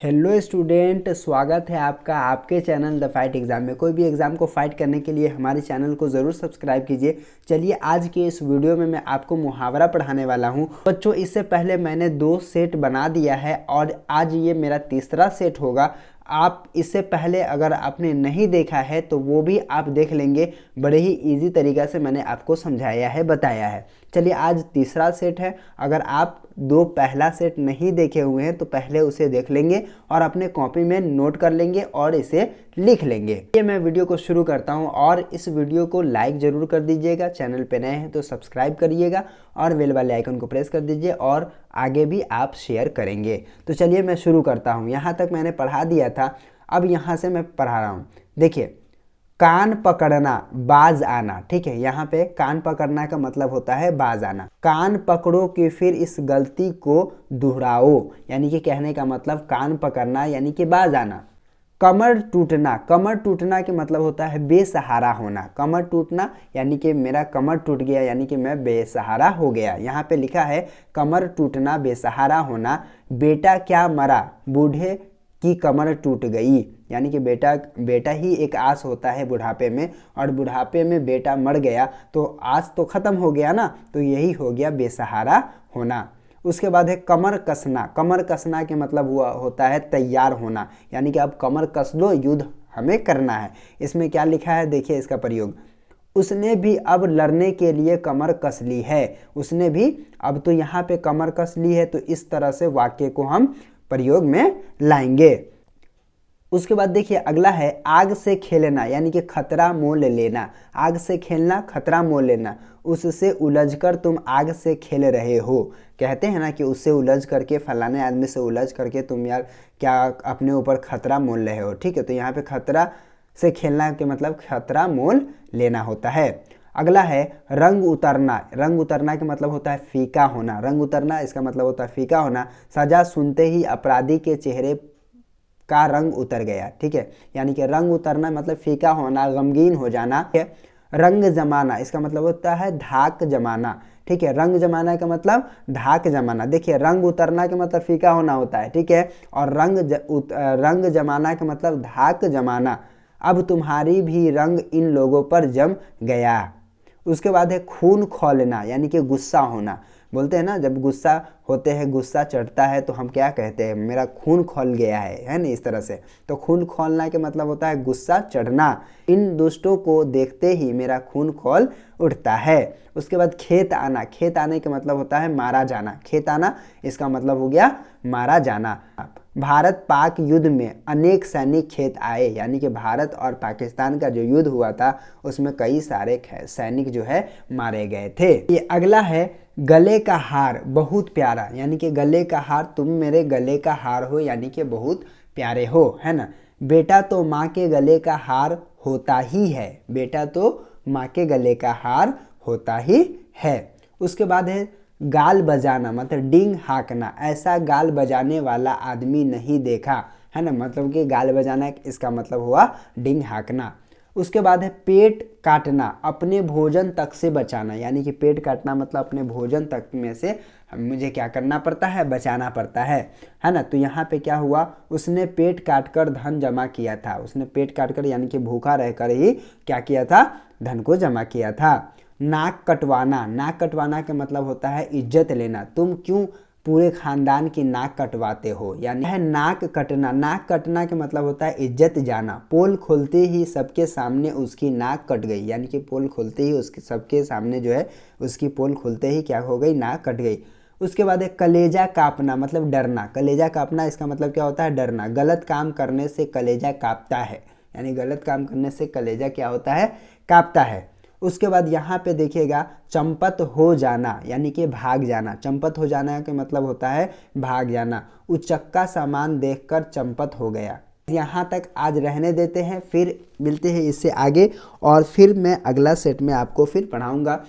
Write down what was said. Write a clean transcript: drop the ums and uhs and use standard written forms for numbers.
Hello student, स्वागत है आपका आपके चैनल द फाइट एग्ज़ाम में। कोई भी एग्ज़ाम को फाइट करने के लिए हमारे चैनल को ज़रूर सब्सक्राइब कीजिए। चलिए आज के इस वीडियो में मैं आपको मुहावरा पढ़ाने वाला हूं। बच्चों, इससे पहले मैंने 2 सेट बना दिया है और आज ये मेरा तीसरा सेट होगा। आप इससे पहले अगर आपने नहीं देखा है तो वो भी आप देख लेंगे। बड़े ही इजी तरीक़ा से मैंने आपको समझाया है, बताया है। चलिए आज तीसरा सेट है। अगर आप पहला सेट नहीं देखे हुए हैं तो पहले उसे देख लेंगे और अपने कॉपी में नोट कर लेंगे और इसे लिख लेंगे। ये मैं वीडियो को शुरू करता हूं और इस वीडियो को लाइक ज़रूर कर दीजिएगा। चैनल पे नए हैं तो सब्सक्राइब करिएगा और बेल वाले आइकन को प्रेस कर दीजिए और आगे भी आप शेयर करेंगे। तो चलिए मैं शुरू करता हूँ। यहाँ तक मैंने पढ़ा दिया था, अब यहाँ से मैं पढ़ा रहा हूँ। देखिए, कान पकड़ना बाज आना। ठीक है, यहाँ पे कान पकड़ना का मतलब होता है बाज आना। कान पकड़ो कि फिर इस गलती को दोहराओ, यानी कि कहने का मतलब कान पकड़ना यानी कि बाज आना। कमर टूटना, कमर टूटना के मतलब होता है बेसहारा होना। कमर टूटना यानी कि मेरा कमर टूट गया, यानी कि मैं बेसहारा हो गया। यहाँ पे लिखा है कमर टूटना बेसहारा होना। बेटा क्या मरा बूढ़े की कमर टूट गई, यानी कि बेटा ही एक आस होता है बुढ़ापे में, और बुढ़ापे में बेटा मर गया तो आस तो ख़त्म हो गया ना, तो यही हो गया बेसहारा होना। उसके बाद है कमर कसना। कमर कसना के मतलब हुआ होता है तैयार होना, यानी कि अब कमर कस लो, युद्ध हमें करना है। इसमें क्या लिखा है देखिए इसका प्रयोग। उसने भी अब लड़ने के लिए कमर कस ली है। उसने भी अब तो यहाँ पे कमर कस ली है, तो इस तरह से वाक्य को हम प्रयोग में लाएंगे। उसके बाद देखिए अगला है आग से खेलना, यानी कि खतरा मोल लेना। आग से खेलना, खतरा मोल लेना। उससे उलझकर तुम आग से खेल रहे हो। कहते हैं ना कि उससे उलझ करके, फलाने आदमी से उलझ करके तुम यार क्या अपने ऊपर खतरा मोल रहे हो। ठीक है, तो यहाँ पे खतरा से खेलना के मतलब खतरा मोल लेना होता है। अगला है रंग उतरना। रंग उतरना का मतलब होता है फीका होना। रंग उतरना इसका मतलब होता है फीका होना। सजा सुनते ही अपराधी के चेहरे का रंग उतर गया। ठीक है, यानी कि रंग उतरना मतलब फीका होना, गमगीन हो जाना है। रंग जमाना इसका मतलब होता है धाक जमाना। ठीक है, रंग जमाना का मतलब धाक जमाना। देखिए, रंग उतरना का मतलब फीका होना होता है, ठीक है, और रंग जमाना का मतलब धाक जमाना। अब तुम्हारी भी रंग इन लोगों पर जम गया। उसके बाद है खून खौलना, यानी कि गुस्सा होना। बोलते हैं ना, जब गुस्सा होते हैं, गुस्सा चढ़ता है तो हम क्या कहते हैं, मेरा खून खौल गया है ना, इस तरह से। तो खून खौलना के मतलब होता है गुस्सा चढ़ना। इन दुष्टों को देखते ही मेरा खून खौल उठता है। उसके बाद खेत आना। खेत आने का मतलब होता है मारा जाना। खेत आना इसका मतलब हो गया मारा जाना। भारत पाक युद्ध में अनेक सैनिक खेत आए, यानी कि भारत और पाकिस्तान का जो युद्ध हुआ था उसमें कई सारे सैनिक जो है मारे गए थे। ये अगला है गले का हार बहुत प्यारा, यानी कि गले का हार, तुम मेरे गले का हार हो, यानी कि बहुत प्यारे हो, है ना। बेटा तो माँ के गले का हार होता ही है। बेटा तो माँ के गले का हार होता ही है। उसके बाद है गाल बजाना, मतलब डींग हाँकना। ऐसा गाल बजाने वाला आदमी नहीं देखा, है ना, मतलब कि गाल बजाना इसका मतलब हुआ डींग हाँकना। उसके बाद है पेट काटना, अपने भोजन तक से बचाना, यानी कि पेट काटना मतलब अपने भोजन तक में से मुझे क्या करना पड़ता है, बचाना पड़ता है ना। तो यहाँ पे क्या हुआ, उसने पेट काटकर धन जमा किया था। उसने पेट काटकर यानी कि भूखा रहकर ही क्या किया था, धन को जमा किया था। नाक कटवाना। नाक कटवाना का मतलब होता है इज्जत लेना। तुम क्यों पूरे खानदान की नाक कटवाते हो, यानी है नाक कटना। नाक कटना का मतलब होता है इज्जत जाना। पोल खोलते ही सबके सामने उसकी नाक कट गई, यानी कि पोल खोलते ही उसके सबके सामने जो है उसकी पोल खोलते ही क्या हो गई, नाक कट गई। उसके बाद है कलेजा कांपना, मतलब डरना। कलेजा कांपना इसका मतलब क्या होता है, डरना। गलत काम करने से कलेजा कांपता है, यानी गलत काम करने से कलेजा क्या होता है, कांपता है। उसके बाद यहाँ पे देखिएगा चंपत हो जाना, यानी कि भाग जाना। चंपत हो जाना का मतलब होता है भाग जाना। उचक्का सामान देखकर चंपत हो गया। यहाँ तक आज रहने देते हैं, फिर मिलते हैं इससे आगे और फिर मैं अगला सेट में आपको फिर पढ़ाऊँगा।